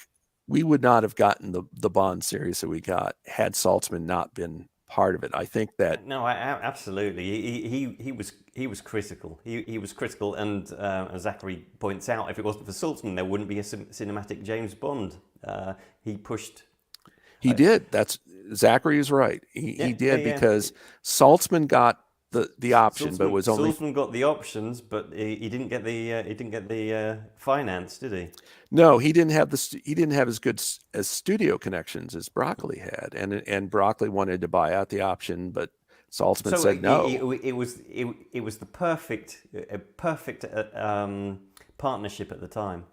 we would not have gotten the Bond series that we got had Saltzman not been part of it. I think that absolutely he was critical. He was critical, and as Zachary points out, if it wasn't for Saltzman, there wouldn't be a cinematic James Bond. He pushed. He did. That's Zachary is right. He did because Saltzman got the option, but was only Saltzman got the options, but he didn't get the finance, did he? No, he didn't have as good as studio connections as Broccoli had, and Broccoli wanted to buy out the option, but Saltzman said no. It was the perfect partnership at the time.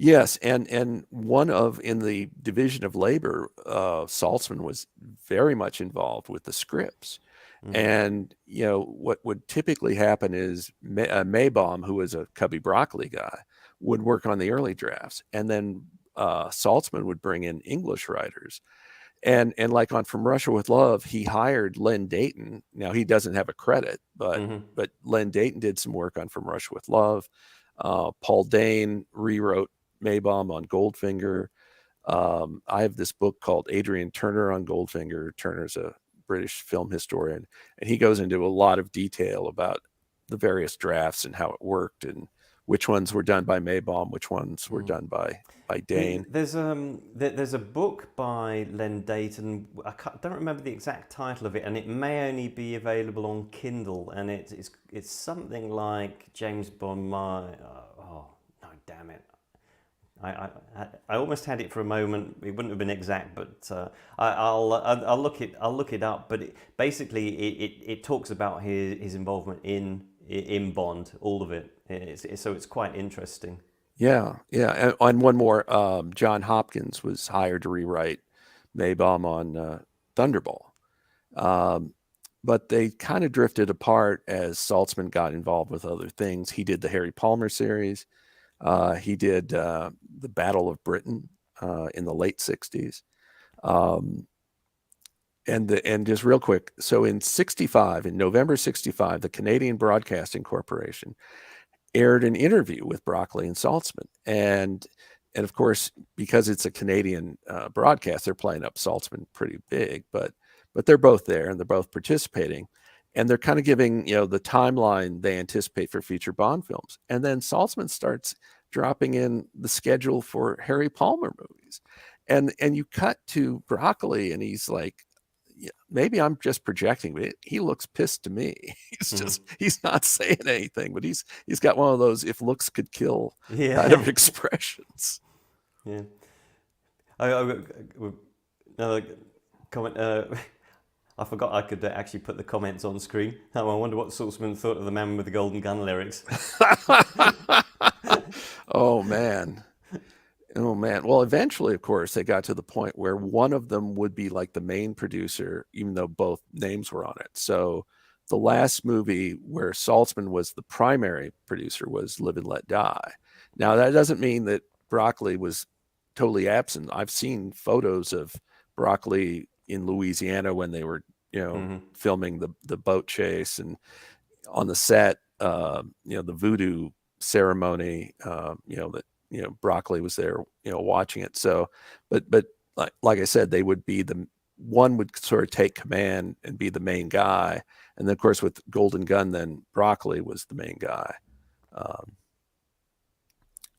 Yes, and in the division of labor, Saltzman was very much involved with the scripts. And what would typically happen is Maybaum, who was a Cubby Broccoli guy, would work on the early drafts, and then Saltzman would bring in English writers. And like on From Russia with Love, he hired Len Deighton. Now he doesn't have a credit, but Len Deighton did some work on From Russia with Love. Paul Dane rewrote Maybaum on Goldfinger. I have this book called Adrian Turner on Goldfinger. Turner's a British film historian, and he goes into a lot of detail about the various drafts and how it worked and which ones were done by Maybaum, which ones were done by Dane. There's a book by Len Deighton. Don't remember the exact title of it, and it may only be available on Kindle. And it's something like James Bond. Oh no, damn it! I almost had it for a moment. It wouldn't have been exact, but I'll look it up. But basically, it talks about his involvement in Bond, all of it. So it's quite interesting. Yeah, yeah. And one more, John Hopkins was hired to rewrite Maybaum on Thunderball. Um, but they kind of drifted apart as Saltzman got involved with other things. He did the Harry Palmer series. He did the Battle of Britain in the late 60s. Um, and just real quick, so in 65, in November 65, the Canadian Broadcasting Corporation aired an interview with Broccoli and Saltzman. And of course, because it's a Canadian broadcast, they're playing up Saltzman pretty big, but they're both there and they're both participating. And they're kind of giving, the timeline they anticipate for future Bond films. And then Saltzman starts dropping in the schedule for Harry Palmer movies. And you cut to Broccoli and he's like, yeah, maybe I'm just projecting, but he looks pissed to me. He's not saying anything, but he's got one of those "if looks could kill" kind of expressions. Yeah. Another comment. I forgot I could actually put the comments on screen. I wonder what Saltzman thought of the Man with the Golden Gun lyrics. Oh man. Oh man. Well, eventually, of course, they got to the point where one of them would be like the main producer, even though both names were on it. So the last movie where Saltzman was the primary producer was Live and Let Die. Now, that doesn't mean that Broccoli was totally absent. I've seen photos of Broccoli in Louisiana when they were, filming the boat chase, and on the set, the voodoo ceremony, that Broccoli was there, watching it. So, but like I said, they would be one would sort of take command and be the main guy, and then of course with Golden Gun, then Broccoli was the main guy.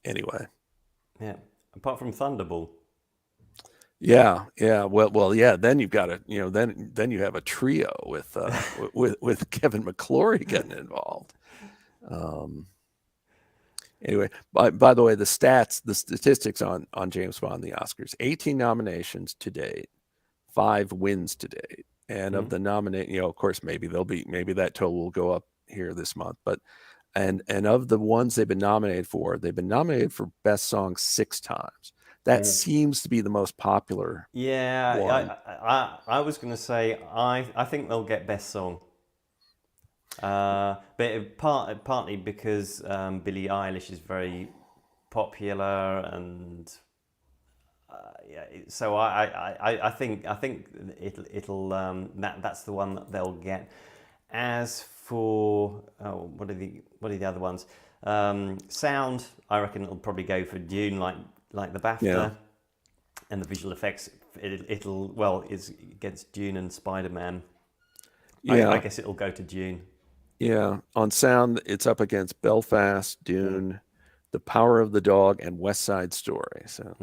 Anyway, yeah. Apart from Thunderball. Yeah. Well, yeah. Then you've got then you have a trio with with Kevin McClory getting involved. Anyway, by the way, the statistics on James Bond, the Oscars: 18 nominations to date, 5 wins to date, and of the of course, maybe that total will go up here this month, but and of the ones they've been nominated for best song 6 times. That seems to be the most popular. Yeah, I was going to say I think they'll get best song. But partly because Billie Eilish is very popular, and yeah, so I think it'll that's the one that they'll get. As for what are the other ones? Sound, I reckon it'll probably go for Dune, like the BAFTA. Yeah. And the visual effects, it's against Dune and Spider-Man. Yeah. I guess it'll go to Dune. Yeah, on sound, it's up against Belfast, Dune, The Power of the Dog, and West Side Story. So,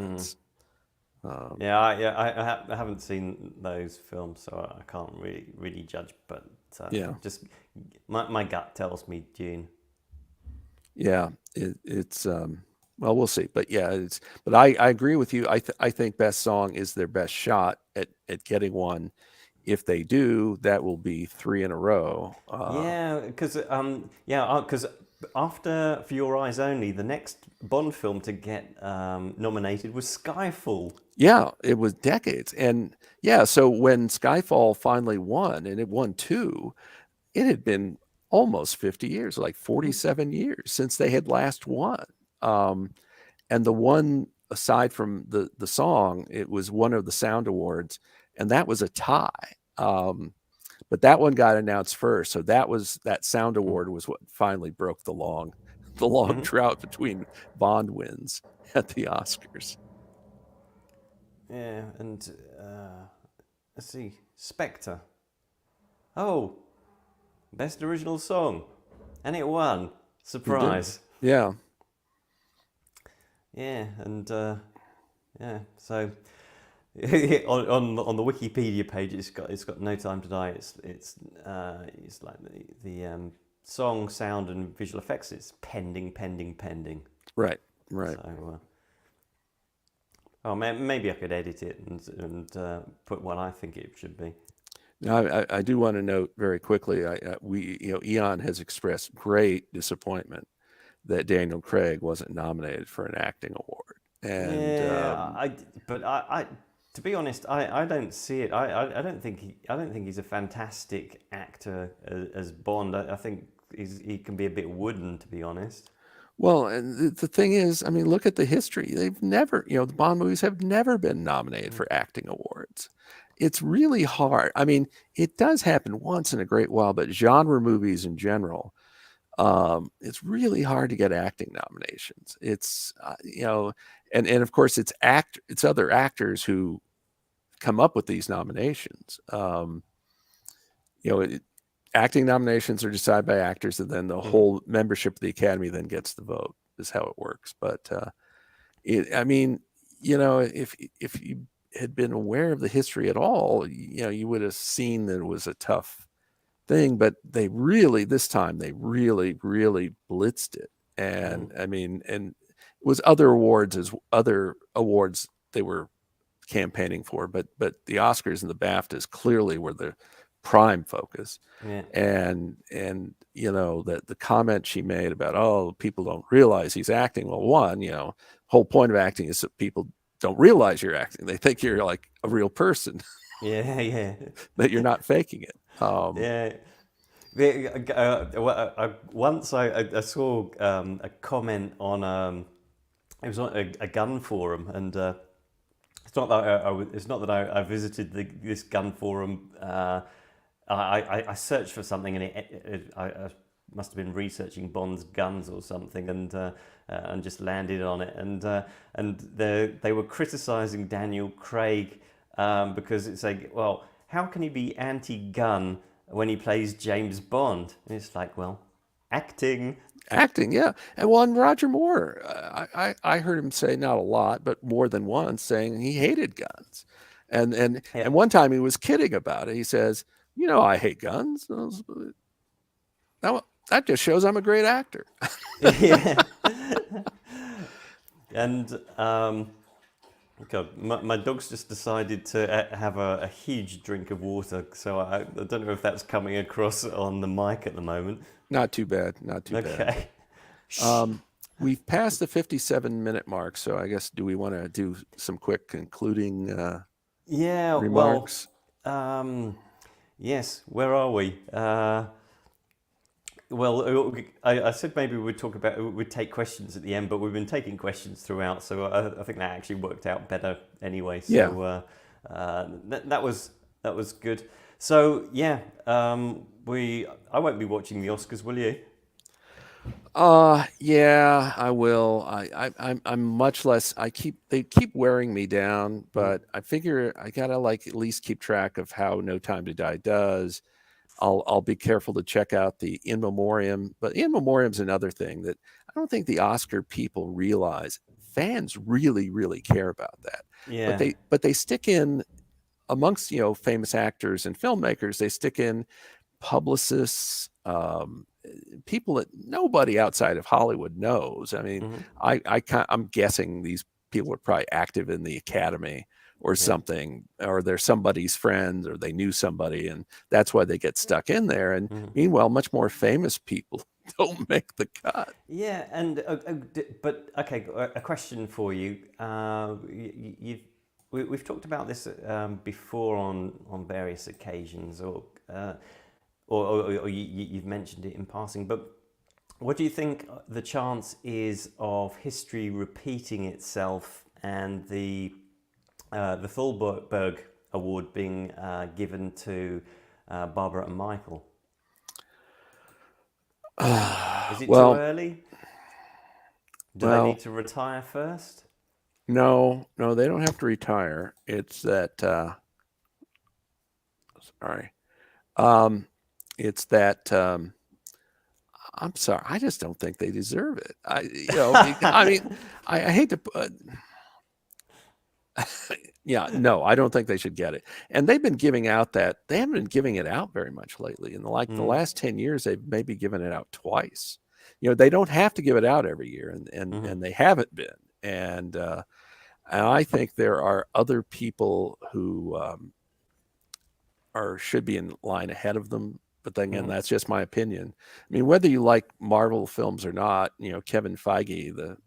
I haven't seen those films, so I can't really judge. But just my gut tells me Dune. Yeah, it's well, we'll see. But yeah, but I agree with you. I think best song is their best shot at getting one. If they do, that will be 3 in a row. Because after For Your Eyes Only, the next Bond film to get nominated was Skyfall. Yeah, it was decades. And yeah, so when Skyfall finally won, and it won 2, it had been almost 50 years, like 47 years since they had last won. And the one, aside from the song, it was one of the sound awards, and that was a tie. But that one got announced first, so that sound award was what finally broke the long drought between Bond wins at the Oscars. Yeah, and let's see, Spectre. Oh, best original song, and it won. Surprise. Yeah. Yeah, and so. on the Wikipedia page, it's got No Time to Die. It's like the song, sound, and visual effects. It's pending. Right. So, maybe I could edit it and put what I think it should be. Now, I do want to note very quickly. Eon has expressed great disappointment that Daniel Craig wasn't nominated for an acting award. And Yeah, to be honest, I don't see it. I don't think he's a fantastic actor as Bond. I think he can be a bit wooden, to be honest. well, and the thing is, I mean, look at the history. They've never, the Bond movies have never been nominated Mm. for acting awards. It's really hard. I mean, it does happen once in a great while, but genre movies in general, it's really hard to get acting nominations. It's and of course it's other actors who come up with these nominations. You know, acting nominations are decided by actors, and then the Mhm. whole membership of the Academy then gets the vote. Is how it works. But I mean, if you had been aware of the history at all, you would have seen that it was a tough thing. But this time they really, really blitzed it. And Mhm. I mean, and it was other awards they were campaigning for, but the Oscars and the BAFTAs clearly were the prime focus. Yeah. And that the comment she made about, oh, people don't realize he's acting. Well, one, whole point of acting is that people don't realize you're acting. They think you're like a real person, Yeah. Yeah. that you're not faking it. Yeah. Once I saw a comment on it was on a gun forum, and it's not that I visited this gun forum. I searched for something, and I must have been researching Bond's guns or something, and just landed on it. And they were criticizing Daniel Craig because it's like, well, how can he be anti-gun when he plays James Bond? And it's like, well, acting. Acting, yeah. And Roger Moore, I heard him say, not a lot, but more than once, saying he hated guns. Yeah. And one time he was kidding about it. He says, I hate guns. That just shows I'm a great actor. Yeah. And God, my dog's just decided to have a huge drink of water, so I don't know if that's coming across on the mic at the moment. Not too bad. Not too bad. Okay. We've passed the 57-minute mark, so I guess, do we want to do some quick concluding Yeah, well, remarks? yes, where are we? Well, I said maybe we'd take questions at the end, but we've been taking questions throughout, so I think that actually worked out better anyway. Yeah. So that was good. So yeah, I won't be watching the Oscars, will you? Yeah, I will. I'm much less. They keep wearing me down, but I figure I gotta at least keep track of how No Time to Die does. I'll be careful to check out the In Memoriam, but In Memoriam's another thing that I don't think the Oscar people realize. Fans really, really care about that. Yeah. But they stick in amongst famous actors and filmmakers. They stick in publicists, people that nobody outside of Hollywood knows. I mean, Hmm. I'm guessing these people are probably active in the Academy or Yeah. something, or they're somebody's friends, or they knew somebody, and that's why they get stuck in there. And Hmm. meanwhile, much more famous people don't make the cut. Yeah, and but okay, a question for you. We've talked about this before on various occasions, or you've mentioned it in passing. But what do you think the chance is of history repeating itself and the Thalberg Award being given to Barbara and Michael? Is it too Well, early? Do they need well, to retire first? no, they don't have to retire. It's that. Sorry. It's that. I'm sorry. I just don't think they deserve it. I mean, I hate to. Yeah, no, I don't think they should get it. And they've been giving out that they haven't been giving it out very much lately. In the Mm, last 10 years, they've maybe given it out twice. They don't have to give it out every year, mhm. and they haven't been. And I think there are other people who should be in line ahead of them But then again, that's just my opinion. I mean, whether you like Marvel films or not, Kevin Feige, the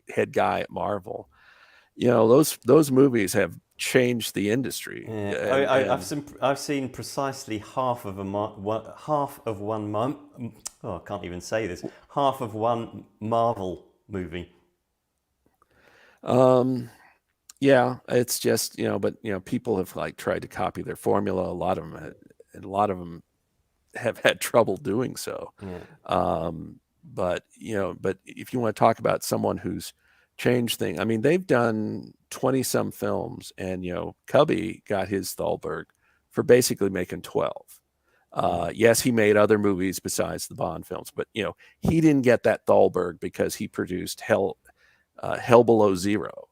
head guy at Marvel, those movies have changed the industry. Yeah, I've seen precisely half of one month. Oh, I can't even say this. Half of one Marvel movie. Yeah, it's just, but people have like tried to copy their formula. A lot of them have had trouble doing so. Yeah. But if you want to talk about someone who's changed things, I mean, they've done 20 some films, and Cubby got his Thalberg for basically making 12. Yes, he made other movies besides the Bond films, but he didn't get that Thalberg because he produced Hell Below Zero.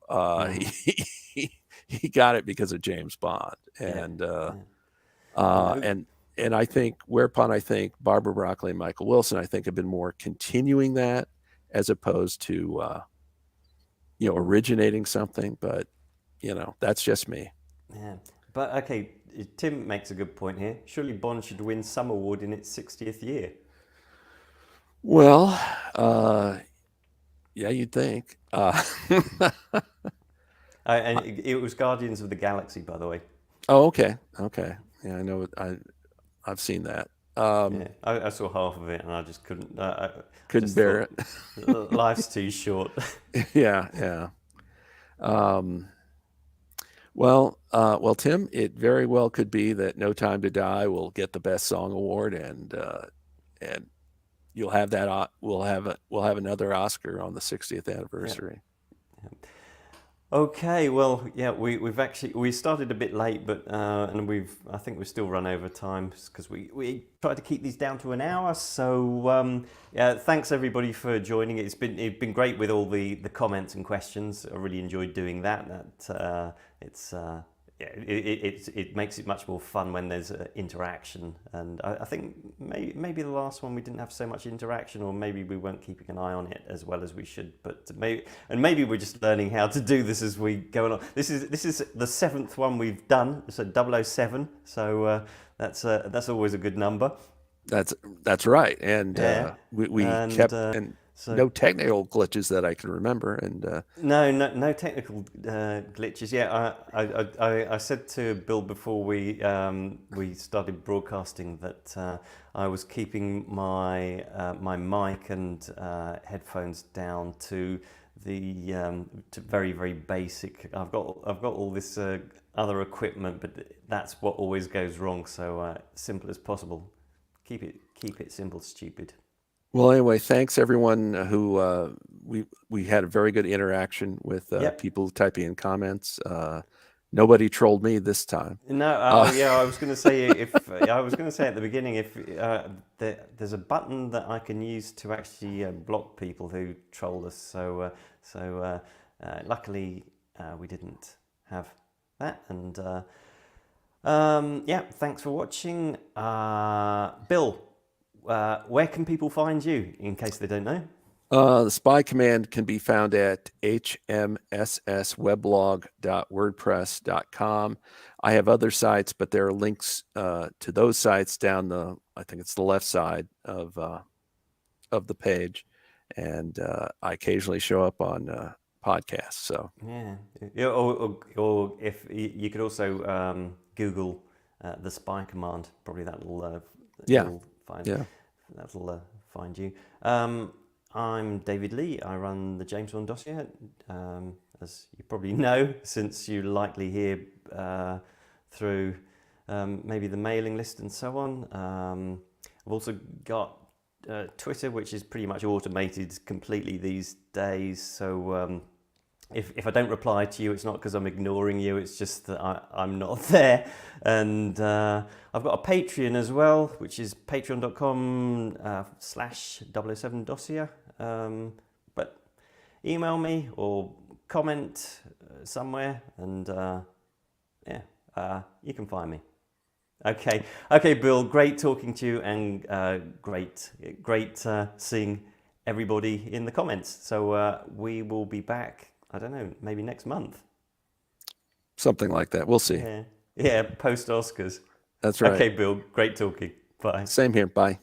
He got it because of James Bond, and and I think I think Barbara Broccoli and Michael Wilson, I think, have been more continuing that as opposed to originating something. But that's just me. Yeah, but okay, Tim makes a good point here. Surely Bond should win some award in its 60th year. Well, yeah, you'd think. And it was Guardians of the Galaxy, by the way. Oh, okay. Yeah, I know. I've seen that. Yeah, I saw half of it, and I just couldn't bear it. Life's too short. Yeah. Well, Tim, it very well could be that No Time to Die will get the Best Song award, and you'll have that. We'll have another Oscar on the 60th anniversary. Yeah. Okay, well, yeah, we started a bit late, but and I think we've still run over time because we tried to keep these down to an hour. So yeah, thanks everybody for joining. It's been great with all the comments and questions. I really enjoyed doing that. It makes it much more fun when there's interaction, and I think maybe the last one we didn't have so much interaction, or maybe we weren't keeping an eye on it as well as we should. But maybe we're just learning how to do this as we go along. This is the 7th one we've done, so 007. So that's always a good number. That's right, and we kept So, no technical glitches that I can remember, and no technical glitches. Yeah, I said to Bill before we started broadcasting that I was keeping my my mic and headphones down to to very, very basic. I've got all this other equipment, but that's what always goes wrong. So simple as possible. Keep it simple, stupid. Well, anyway, thanks everyone who we had a very good interaction with people typing in comments. Nobody trolled me this time. No, yeah, I was going to say at the beginning if there's a button that I can use to actually block people who troll us. So luckily we didn't have that, and yeah, thanks for watching, Bill. Where can people find you, in case they don't know? The Spy Command can be found at hmssweblog.wordpress.com. I have other sites, but there are links to those sites down I think it's the left side of the page, and I occasionally show up on podcasts. So yeah, or if you could also Google the Spy Command, probably that'll find. Yeah. That'll find you. I'm David Leigh. I run the James Bond Dossier, as you probably know, since you likely hear through maybe the mailing list and so on. I've also got Twitter, which is pretty much automated completely these days. So if I don't reply to you, it's not because I'm ignoring you, it's just that I'm not there. And I've got a Patreon as well, which is patreon.com/007dossier. But email me or comment somewhere, and you can find me. Okay, Bill, great talking to you, and great seeing everybody in the comments. So we will be back, I don't know, maybe next month. Something like that. We'll see. Yeah, post Oscars. That's right. Okay, Bill, great talking. Bye. Same here. Bye.